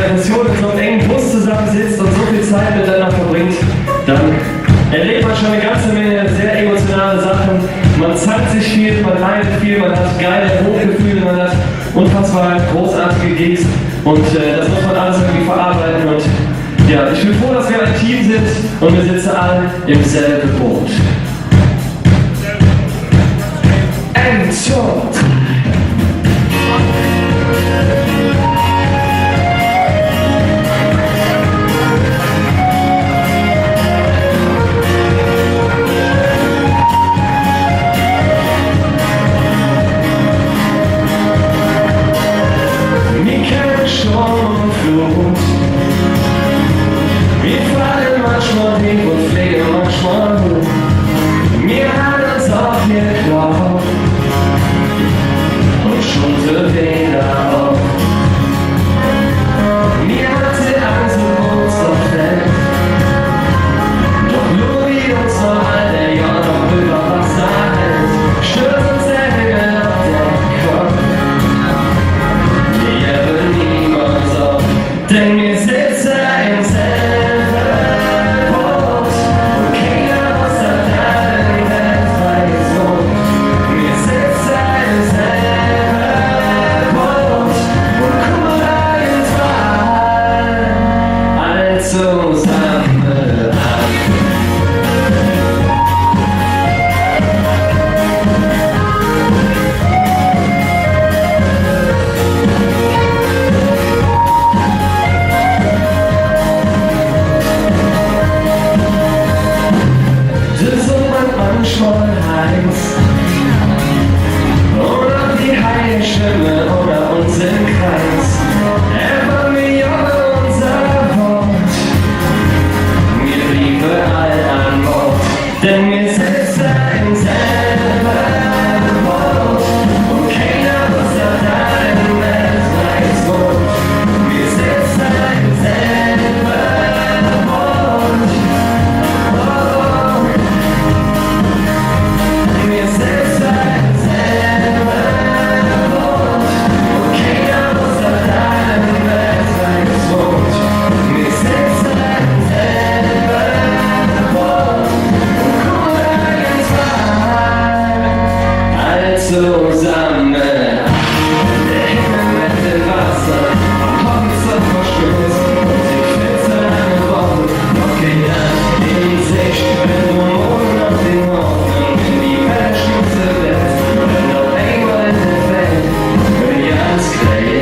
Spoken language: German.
Generation in so einem engen Bus zusammensitzt und so viel Zeit miteinander verbringt, dann erlebt man schon eine ganze Menge sehr emotionale Sachen. Man zeigt sich viel, man leidet viel, man hat geile Hochgefühle, man hat unfassbar großartige Gigs und das muss man alles irgendwie verarbeiten. Und ja, ich bin froh, dass wir ein Team sind und wir sitzen alle im selben Boot. Endshot! Wir fallen manchmal hin und fliegen manchmal hoch. Wir haben uns auch geglaubt und schon für den auch. Wir hatten Angst um uns auf Welt, doch nur wie uns noch all der Jahr noch über Wasser hält, stürzt uns der Himmel auf den Kopf. Wir haben niemals auf, denn wir sitzen im selben Boot und keiner aus der Welt weiß wohnt. Wir sitzen im selben Boot und kurbeln alle zusammen an. Manchmal heiß oder die heile Stimme oder uns im Kreis. Einfach mir unser Wort, wir blieben all an Bord, denn wir sitzen im selben Boot und keiner aus der Welt weiß wohnt. Wir sitzen im selben Boot. Wir sitzen im selben Boot und keiner aus der Welt weiß wohnt. Wir sitzen im selben Boot und kurbeln alle zusammen. Der Himmel mit dem Wasser, Horizont verstößt und die Spitze eine Woche. Okay, dann in Sicht, wenn du morgen auf den Norden in die Weltspitze wärst, wenn du einmal in der Welt für die Angst gleich.